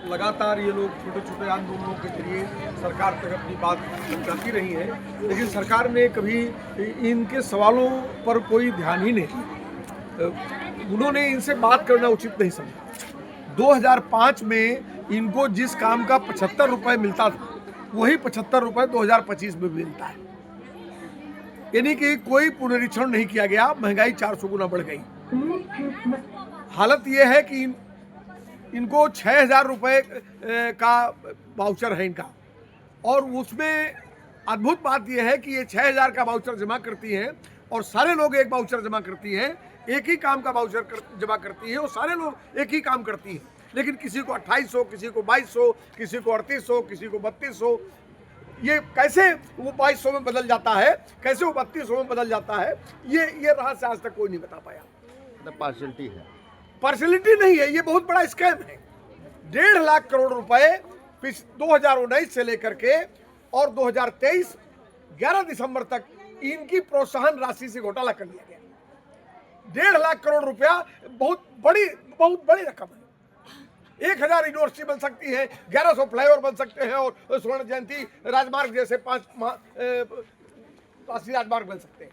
लगातार ये लोग छोटे छोटे आंदोलनों के जरिए सरकार तक अपनी बात पहुंचाती रही है, लेकिन सरकार ने कभी इनके सवालों पर कोई ध्यान ही नहीं दिया। उन्होंने इनसे बात करना उचित नहीं समझा। 2005 में इनको जिस काम का 75 रुपये मिलता था, वही 75 रुपये 2025 में मिलता है। यानी कि कोई पुनरीक्षण नहीं किया गया, महंगाई 400 गुना बढ़ गई। हालत यह है कि इनको 6,000 रुपये का वाउचर है इनका, और उसमें अद्भुत बात यह है कि ये 6,000 का वाउचर जमा करती हैं और सारे लोग एक वाउचर जमा करती हैं, एक ही काम का वाउचर जमा करती है और सारे लोग एक ही काम करती हैं। लेकिन किसी को 2800, किसी को 2200, किसी को 3800, किसी को 3200। ये कैसे वो 2200 में बदल जाता है, कैसे वो 3200 में बदल जाता है, ये रहस्य आज तक कोई नहीं बता पाया। पार्शलिटी है, पार्शलिटी नहीं है, ये बहुत बड़ा स्कैम है। 1.5 लाख करोड़ रुपए 2019 से लेकर के और 2023 11 दिसंबर तक इनकी प्रोत्साहन राशि से घोटाला कर लिया गया। 1.5 लाख करोड़ रुपया बहुत बड़ी रकम है। 1000 यूनिवर्सिटी बन सकती है, 1100 फ्लाईओवर बन सकते हैं और स्वर्ण जयंती राजमार्ग जैसे 5 राष्ट्रीय राजमार्ग बन सकते हैं।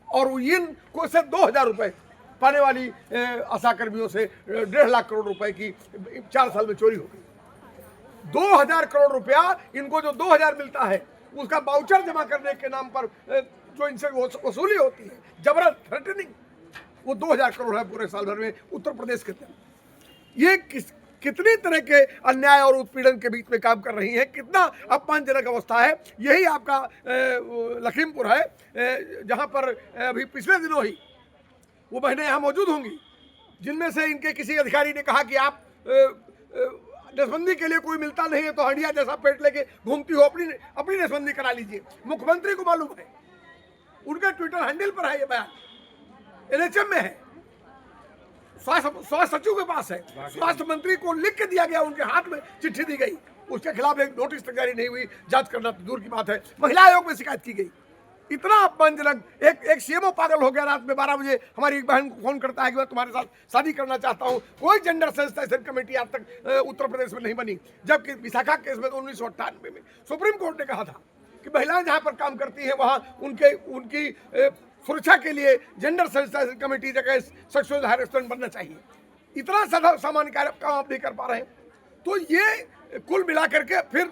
और इनको से 2000 रुपए पाने वाली आशा कर्मियों से 1.5 लाख करोड़ रुपए की 4 साल में चोरी हो गई। 2000 करोड़ रुपया इनको जो 2000 मिलता है, उसका वाउचर जमा करने के नाम पर जो इनसे वसूली होती है, जबरन थ्रेटनिंग, वो 2000 करोड़ है पूरे साल भर में उत्तर प्रदेश के अंदर। ये कितनी तरह के अन्याय और उत्पीड़न के बीच में काम कर रही है, कितना अपमानजनक अवस्था है। यही आपका लखीमपुर है, जहां पर अभी पिछले दिनों ही वो बहनें यहाँ मौजूद होंगी, जिनमें से इनके किसी अधिकारी ने कहा कि आप नसबंदी के लिए कोई मिलता नहीं है तो हंडिया जैसा पेट लेके घूमती हो, अपनी नसबंदी करा लीजिए। मुख्यमंत्री को मालूम है, उनके ट्विटर हैंडल पर है ये बयान, NHM में है, स्वास्थ्य सचिव के पास है, स्वास्थ्य मंत्री को लिख के दिया गया, उनके हाथ में चिट्ठी दी गई, उसके खिलाफ एक नोटिस तक जारी नहीं हुई, जांच करना तो दूर की बात है, महिला आयोग में शिकायत की गई। इतना अपमानजनक। एक CMO पागल हो गया, रात में 12 बजे हमारी एक बहन को फोन करता है कि मैं तुम्हारे साथ शादी करना चाहता हूं। कोई जेंडर सेंसिटाइजेशन कमेटी आज तक उत्तर प्रदेश में नहीं बनी, जबकि विशाखा केस में 1998 में सुप्रीम कोर्ट ने कहा था कि महिलाएं जहां पर काम करती हैं वहां उनकी सुरक्षा के लिए जेंडर सेंसिटाइजेशन कमेटी जगह सेक्सुअल हैरेसमेंट बनना चाहिए। इतना सामान्य काम आप नहीं कर पा रहे हैं। तो ये कुल मिलाकर के फिर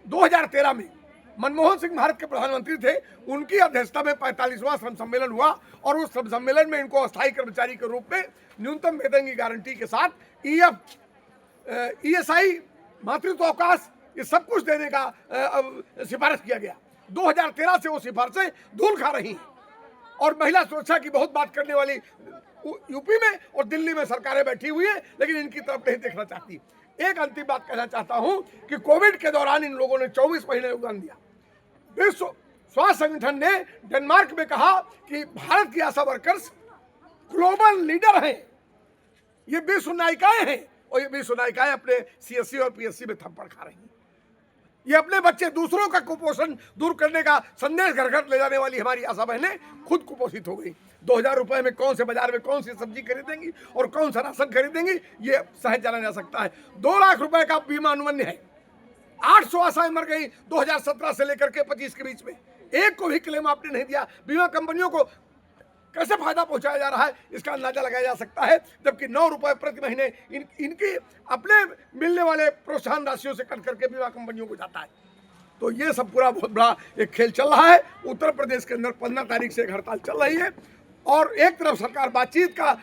2013 में मनमोहन सिंह भारत के प्रधानमंत्री थे, उनकी अध्यक्षता में 45वां श्रम सम्मेलन हुआ और उस श्रम सम्मेलन में इनको अस्थायी कर्मचारी के रूप में न्यूनतम वेतन की गारंटी के साथ ESI, मातृत्व अवकाश, ये सब कुछ देने का सिफारिश किया गया। 2013 से वो सिफारिशें धूल खा रही हैं और महिला सुरक्षा की बहुत बात करने वाली यूपी में और दिल्ली में सरकारें बैठी हुई है, लेकिन इनकी तरफ नहीं देखना चाहती। एक अंतिम बात कहना चाहता हूं कि कोविड के दौरान इन लोगों ने 24 महीने योगदान दिया। विश्व स्वास्थ्य संगठन ने डेनमार्क में कहा कि भारत की आशा वर्कर्स ग्लोबल लीडर हैं, ये विश्व नायिकाएं हैं, और ये विश्व नायिकाएं अपने CSC और PSC में थप्पड़ खा रही हैं। ये अपने बच्चे दूसरों का कुपोषण दूर करने का संदेश घर घर ले जाने वाली हमारी आशा बहनें खुद कुपोषित हो गई। 2000 रुपए में कौन से बाजार में कौन सी सब्जी खरीदेंगी और कौन सा राशन खरीदेंगी, ये सहज जाना जा सकता है। 2 लाख रुपए का बीमा अनुमन्य है। 800 आशाएं मर गई 2017 से लेकर के 25 के बीच में, एक को भी क्लेम आपने नहीं दिया। बीमा कंपनियों को कैसे फायदा पहुंचाया जा रहा है, इसका अंदाजा लगाया जा सकता है। जबकि 9 रुपए प्रति महीने इनकी अपने मिलने वाले प्रोत्साहन राशियों से कट करके बीमा कंपनियों को जाता है। तो ये सब पूरा बहुत बड़ा एक खेल चल रहा है। उत्तर प्रदेश के अंदर 15 तारीख से एक हड़ताल चल रही है और एक तरफ सरकार बातचीत का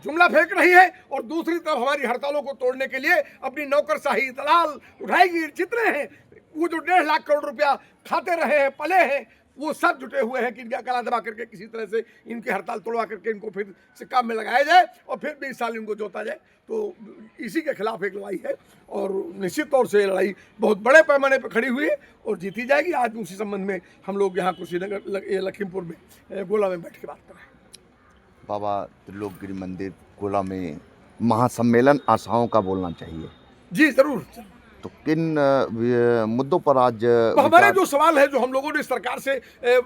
जुमला फेंक रही है और दूसरी तरफ हमारी हड़तालों को तोड़ने के लिए अपनी नौकरशाही दलाल उठाएगी। जितने हैं वो जो 1.5 लाख करोड़ रुपया खाते रहे हैं, पले हैं, वो सब जुटे हुए हैं कि इनका गला दबा करके किसी तरह से इनकी हड़ताल तोड़वा करके इनको फिर से काम में लगाया जाए और फिर 20 साल इनको जोता जाए। तो इसी के खिलाफ एक लड़ाई है और निश्चित तौर से लड़ाई बहुत बड़े पैमाने पर खड़ी हुई है और जीती जाएगी। आज उसी संबंध में हम लोग यहाँ कुशीनगर लखीमपुर में गोला में बैठ के बात कर रहे हैं। बाबा त्रिलोकगिरी मंदिर गोला में महासम्मेलन आशाओं का बोलना चाहिए। जी जरूर। तो किन मुद्दों पर आज हमारे जो सवाल है, जो हम लोगों ने सरकार से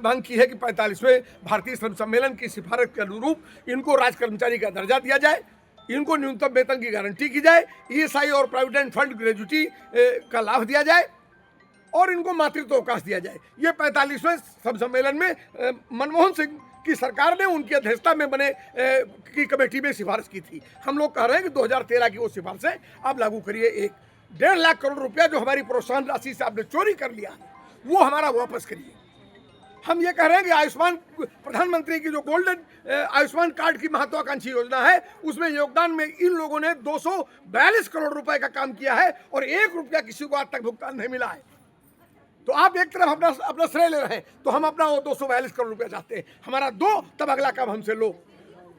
मांग की है कि 45वें भारतीय श्रम सम्मेलन की सिफारिश के अनुरूप इनको राज कर्मचारी का दर्जा दिया जाए। इनको न्यूनतम वेतन की गारंटी की जाए, ईएसआई और प्रोविडेंट फंड ग्रेजुटी का लाभ दिया जाए और इनको मातृत्व अवकाश दिया जाए। ये 45वें सब सम्मेलन में मनमोहन सिंह की सरकार ने उनकी अध्यक्षता में बने की कमेटी में सिफारिश की थी। हम लोग कह रहे हैं कि 2013 की वो सिफारिशें आप लागू करिए। 1.5 लाख करोड़ रुपया जो हमारी प्रोत्साहन राशि से आपने चोरी कर लिया वो हमारा वापस करिए। हम ये कह रहे हैं कि आयुष्मान प्रधानमंत्री की जो गोल्डन आयुष्मान कार्ड की महत्वाकांक्षी योजना है उसमें योगदान में इन लोगों ने 242 करोड़ रुपए का काम किया है और 1 रुपया किसी को आज तक भुगतान नहीं मिला है। तो आप एक तरफ अपना श्रेय ले रहे हैं तो हम अपना वो 242 करोड़ रुपया चाहते हैं, हमारा दो तब अगला काम हमसे लो।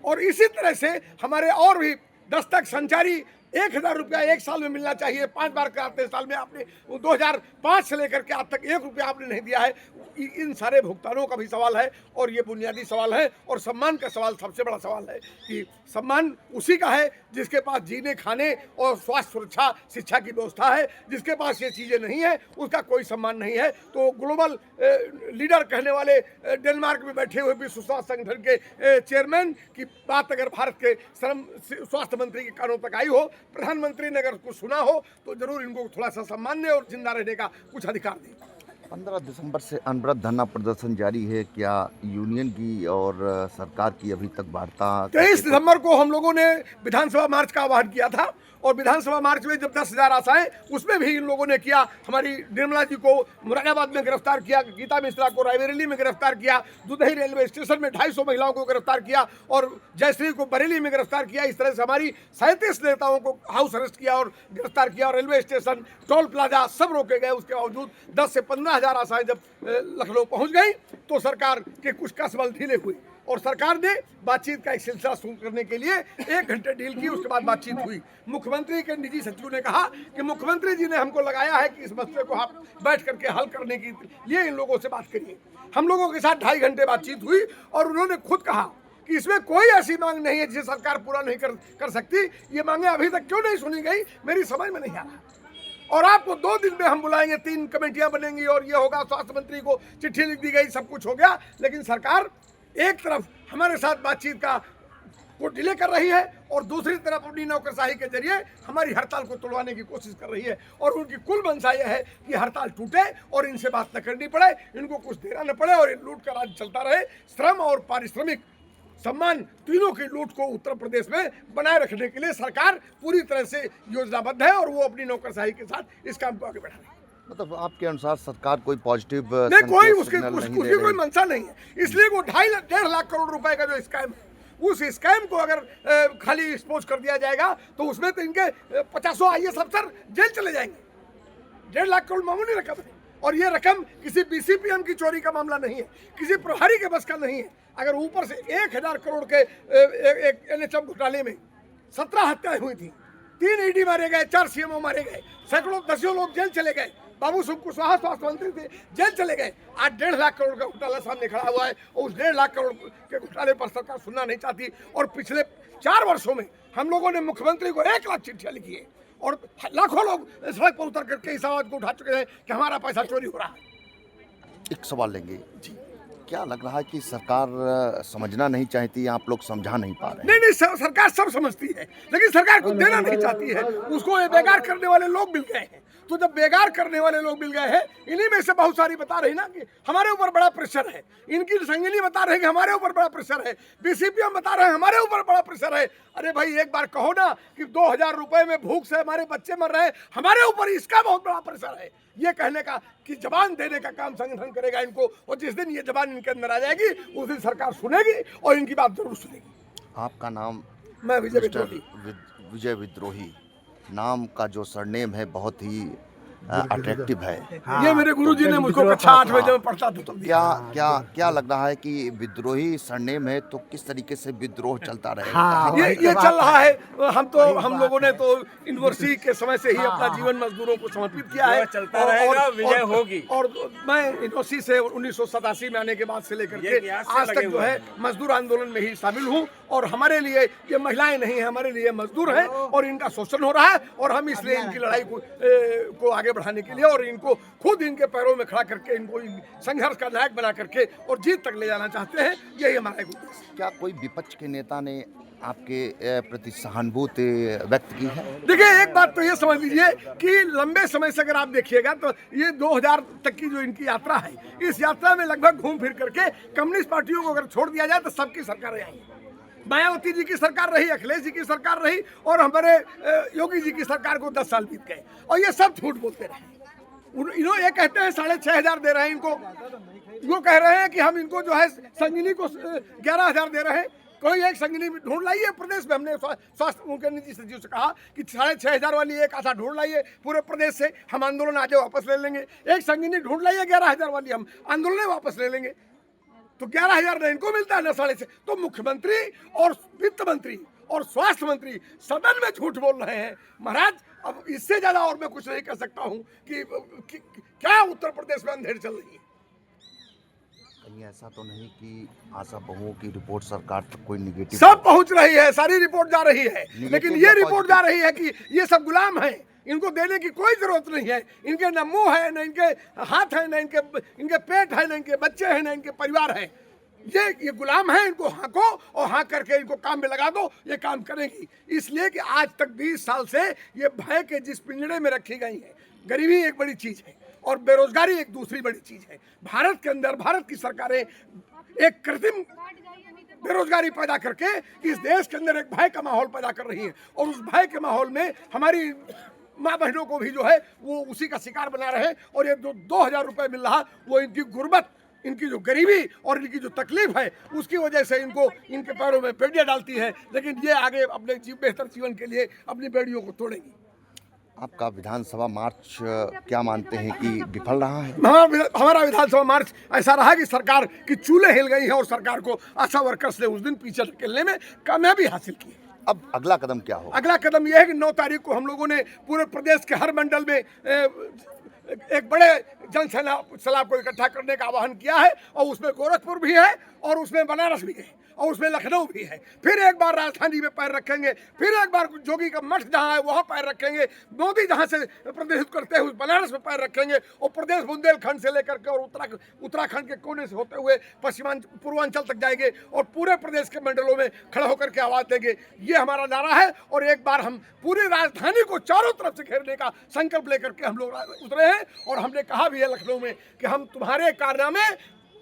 और इसी तरह से हमारे और भी दस्तक संचारी 1000 रुपया 1 साल में मिलना चाहिए। 5 बार कराते साल में आपने 2005 से लेकर के आज तक 1 रुपया आपने नहीं दिया है। इन सारे भुगतानों का भी सवाल है और ये बुनियादी सवाल है। और सम्मान का सवाल सबसे बड़ा सवाल है कि सम्मान उसी का है जिसके पास जीने खाने और स्वास्थ्य सुरक्षा शिक्षा की व्यवस्था है। जिसके पास ये चीज़ें नहीं है उसका कोई सम्मान नहीं है। तो ग्लोबल लीडर कहने वाले डेनमार्क में बैठे हुए विश्व स्वास्थ्य संगठन के चेयरमैन की बात अगर भारत के श्रम स्वास्थ्य मंत्री के कानों तक आई हो, प्रधानमंत्री ने अगर कुछ सुना हो तो जरूर इनको थोड़ा सा सम्मान दें और जिंदा रहने का कुछ अधिकार दें। 15 दिसंबर से अनवरत धरना प्रदर्शन जारी है। क्या यूनियन की और सरकार की अभी तक वार्ता? 23 दिसंबर को हम लोगों ने विधानसभा मार्च का आह्वान किया था और विधानसभा मार्च में जब 10,000 आशाएं उसमें भी इन लोगों ने किया। हमारी निर्मला जी को मुरादाबाद में गिरफ्तार किया, गीता मिश्रा को रायबरेली में गिरफ्तार किया, दुधही रेलवे स्टेशन में 250 महिलाओं को गिरफ्तार किया और जयश्री को बरेली में गिरफ्तार किया। इस तरह से हमारी 37 नेताओं को हाउस अरेस्ट किया और गिरफ्तार किया और रेलवे स्टेशन टोल प्लाजा सब रोके गए। उसके बावजूद 10 से 15,000 आशाएं जब लखनऊ पहुंच गई तो सरकार के कुछ कसबल ढीले हुए और सरकार ने बातचीत का एक सिलसिला शुरू करने के लिए 1 घंटे डील की। उसके बाद बातचीत हुई। मुख्यमंत्री के निजी सचिव ने कहा कि मुख्यमंत्री जी ने हमको लगाया है कि इस मसले को आप बैठ करके हल करने के लिए इन लोगों से बात करिए। हम लोगों के साथ 2.5 घंटे बातचीत हुई और उन्होंने खुद कहा कि इसमें कोई ऐसी मांग नहीं है जिसे सरकार पूरा नहीं कर सकती। ये मांगे अभी तक क्यों नहीं सुनी गई मेरी समझ में नहीं आ रहा। और आपको 2 दिन में हम बुलाएंगे, 3 कमेटियां बनेंगी और ये होगा। स्वास्थ्य मंत्री को चिट्ठी लिख दी गई, सब कुछ हो गया। लेकिन सरकार एक तरफ हमारे साथ बातचीत का को डिले कर रही है और दूसरी तरफ अपनी नौकरशाही के जरिए हमारी हड़ताल को तोड़वाने की कोशिश कर रही है। और उनकी कुल मंशा यह है कि हड़ताल टूटे और इनसे बात न करनी पड़े, इनको कुछ देना न पड़े और लूट का राज चलता रहे। श्रम और पारिश्रमिक सम्मान तीनों की लूट को उत्तर प्रदेश में बनाए रखने के लिए सरकार पूरी तरह से योजनाबद्ध है और वो अपनी नौकरशाही के साथ इस काम को आगे बढ़ा रही है। मतलब आपके अनुसार सरकार कोई पॉजिटिव नहीं, कोई उसकी कोई मंशा नहीं है। इसलिए वो 2.5 लाख करोड़ रुपए का जो स्कैम है उस स्कैम को अगर खाली एक्सपोज कर दिया जाएगा तो उसमें तो इनके 50 IAS अफसर जेल चले जाएंगे। 1.5 लाख करोड़ मामूली रकम है और ये रकम किसी BCPM की चोरी का मामला नहीं है, किसी प्रभारी के बस का नहीं है। अगर ऊपर से 1000 करोड़ के एक NHM घोटाले में 17 हत्याएं हुई थी, 3 ED मारे गए, 4 CMO मारे गए, सैकड़ों दसियों लोग जेल चले गए, बाबू सिंह कुशवाहा स्वास्थ्य मंत्री थे जेल चले गए। आज 1.5 लाख करोड़ का घोटाला सामने खड़ा हुआ है और उस 1.5 लाख करोड़ के घोटाले पर सरकार सुनना नहीं चाहती। और पिछले 4 वर्षों में हम लोगों ने मुख्यमंत्री को 1 लाख चिट्ठियां लिखी है और लाखों लोग सड़क पर उतर करके इस आवाज को उठा चुके हैं कि हमारा पैसा चोरी हो रहा है। एक सवाल लेंगे जी, क्या लग रहा है कि सरकार समझना नहीं चाहती, आप लोग समझा नहीं पा रहे? नहीं, सरकार सब समझती है लेकिन सरकार को देना नहीं चाहती है। उसको ये बेकार करने वाले लोग मिल गए हैं। तो जब बेकार करने वाले लोग मिल गए हैं, इन्हीं में से बहुत सारी बता रही ना कि हमारे ऊपर बड़ा प्रेशर है। इनकी संगिनी बता रहे हैं कि हमारे ऊपर बड़ा प्रेशर है। BCPM बता रहे हैं हमारे ऊपर बड़ा प्रेशर है। अरे भाई एक बार कहो ना कि 2000 रुपए में भूख से हमारे बच्चे मर रहे हैं, हमारे ऊपर इसका बहुत बड़ा प्रेशर है। ये कहने का कि जबान देने का काम संगठन करेगा इनको और जिस दिन ये जबान इनके अंदर आ जाएगी उस दिन सरकार सुनेगी और इनकी बात जरूर सुनेगी। आपका नाम? मैं विजय विद्रोही। विजय विद्रोही नाम का जो सरनेम है बहुत ही अट्रैक्टिव है। ये मेरे गुरुजी ने मुझको कक्षा 8 में जब पढ़ता था तो क्या लग रहा है कि विद्रोही सरनेम है तो किस तरीके से विद्रोह चलता रहेगा? ये चल रहा है। हम लोगों ने तो यूनिवर्सिटी के समय से ही अपना जीवन मजदूरों को समर्पित किया है। चलता रहेगा, विजय होगी। और मैं यूनिवर्सिटी से 1987 में आने के बाद से लेकर के आज तक जो है मजदूर आंदोलन में ही शामिल हूँ। और हमारे लिए ये महिलाएं नहीं है, हमारे लिए मजदूर हैं और इनका शोषण हो रहा है और हम इसलिए इनकी लड़ाई को आगे बढ़ाने के लिए और इनको खुद इनके पैरों में खड़ा करके इनको संघर्ष का नायक बना करके और जीत तक ले जाना चाहते हैं। यही हमारा एक उद्देश्य है। क्या कोई विपक्ष के नेता ने आपके प्रति सहानुभूति व्यक्त की है? देखिए, एक बात तो ये समझ लीजिए कि लंबे समय से अगर आप देखिएगा तो ये 2000 तक की जो इनकी यात्रा है, इस यात्रा में लगभग घूम फिर करके कम्युनिस्ट पार्टियों को अगर छोड़ दिया जाए तो सबकी सरकारें आई। मायावती जी की सरकार रही, अखिलेश जी की सरकार रही और हमारे योगी जी की सरकार को 10 साल बीत गए और ये सब झूठ बोलते रहे। इन्होंने ये कहते हैं 6,500 दे रहे हैं इनको, वो कह रहे हैं कि हम इनको जो है संगिनी को 11,000 दे रहे हैं। कोई एक संगिनी ढूंढ लाइए प्रदेश में। हमने स्वास्थ्य उनके निजी सचिव से कहा कि 6,500 वाली एक आशा ढूंढ लाइए पूरे प्रदेश से, हम आंदोलन आज वापस ले लेंगे। एक संगिनी ढूंढ लाइए 11,000 वाली, हम आंदोलन वापस ले लेंगे। तो 11,000 न इनको मिलता है न 6,500। तो मुख्यमंत्री और वित्त मंत्री और स्वास्थ्य मंत्री सदन में झूठ बोल रहे हैं। महाराज, अब इससे ज्यादा और मैं कुछ नहीं कह सकता हूं कि क्या उत्तर प्रदेश में अंधेर चल रही है। कहीं ऐसा तो नहीं कि आशा बहुओं की रिपोर्ट सरकार तक कोई निगेटिव? सब पहुंच रही है, सारी रिपोर्ट जा रही है, लेकिन ये रिपोर्ट जा रही है कि ये सब गुलाम हैं, इनको देने की कोई जरूरत नहीं है। इनके न मुंह है, न इनके हाथ है, न इनके पेट है, न इनके बच्चे हैं, न इनके परिवार है। ये गुलाम है, इनको हाँको और हाँक करके इनको काम में लगा दो, ये काम करेंगी। इसलिए कि आज तक 20 साल से ये भय के जिस पिंजड़े में रखी गई है, गरीबी एक बड़ी चीज है और बेरोजगारी एक दूसरी बड़ी चीज है। भारत के अंदर भारत की सरकारें एक कृत्रिम बेरोजगारी पैदा करके इस देश के अंदर एक भय का माहौल पैदा कर रही है और उस भय के माहौल में हमारी माँ बहनों को भी जो है वो उसी का शिकार बना रहे। और ये जो 2,000 रुपये मिल रहा, वो इनकी गुर्बत, इनकी जो गरीबी और इनकी जो तकलीफ है उसकी वजह से इनको इनके पैरों में बेड़ियाँ डालती है। लेकिन ये आगे अपने बेहतर जीवन के लिए अपनी बेड़ियों को तोड़ेंगी। आपका विधानसभा मार्च क्या मानते हैं कि विफल रहा है? हमारा विधानसभा मार्च ऐसा रहा कि सरकार की चूल्हे हिल गई है और सरकार को आशा वर्कर्स ने उस दिन पीछे धकेलने में कामयाबी हासिल की। अब अगला कदम क्या हो? अगला कदम यह है कि 9 तारीख को हम लोगों ने पूरे प्रदेश के हर मंडल में एक बड़े जनसैलाब को इकट्ठा करने का आह्वान किया है और उसमें गोरखपुर भी है और उसमें बनारस भी है और उसमें लखनऊ भी है। फिर एक बार राजधानी में पैर रखेंगे, फिर एक बार जोगी का मठ जहाँ है वहाँ पैर रखेंगे, मोदी जहाँ से प्रदर्शित करते हुए बनारस में पैर रखेंगे और प्रदेश बुंदेलखंड से लेकर के और उत्तराखंड के कोने से होते हुए पूर्वांचल तक जाएंगे और पूरे प्रदेश के मंडलों में खड़े होकर के आवाज़ देंगे। ये हमारा नारा है और एक बार हम पूरी राजधानी को चारों तरफ से घेरने का संकल्प लेकर के हम लोग उतरे हैं। और हमने कहा भी है लखनऊ में कि हम तुम्हारे कारनामे,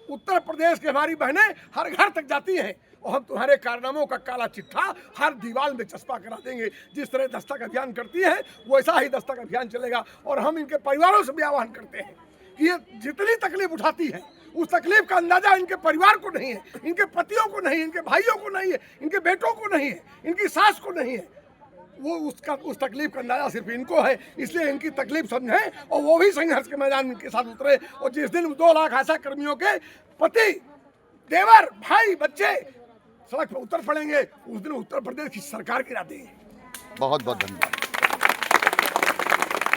उत्तर प्रदेश की हमारी बहनें हर घर तक जाती हैं और हम तुम्हारे कारनामों का काला चिट्ठा हर दीवार में चस्पा करा देंगे। जिस तरह दस्तक अभियान करती है वैसा ही दस्तक अभियान चलेगा। और हम इनके परिवारों से भी आह्वान करते हैं कि ये जितनी तकलीफ उठाती है उस तकलीफ का अंदाजा इनके परिवार को नहीं है, इनके पतियों को नहीं, इनके भाइयों को नहीं है, इनके बेटों को नहीं है, इनकी सास को नहीं है। वो उस तकलीफ का अंदाजा सिर्फ इनको है। इसलिए इनकी तकलीफ समझें और वो भी संघर्ष के मैदान के साथ उतरे। और जिस दिन 2 लाख आशा कर्मियों के पति, देवर, भाई, बच्चे सड़क पर उतर पड़ेंगे, उस दिन उत्तर प्रदेश की सरकार गिरा देंगे। बहुत बहुत धन्यवाद।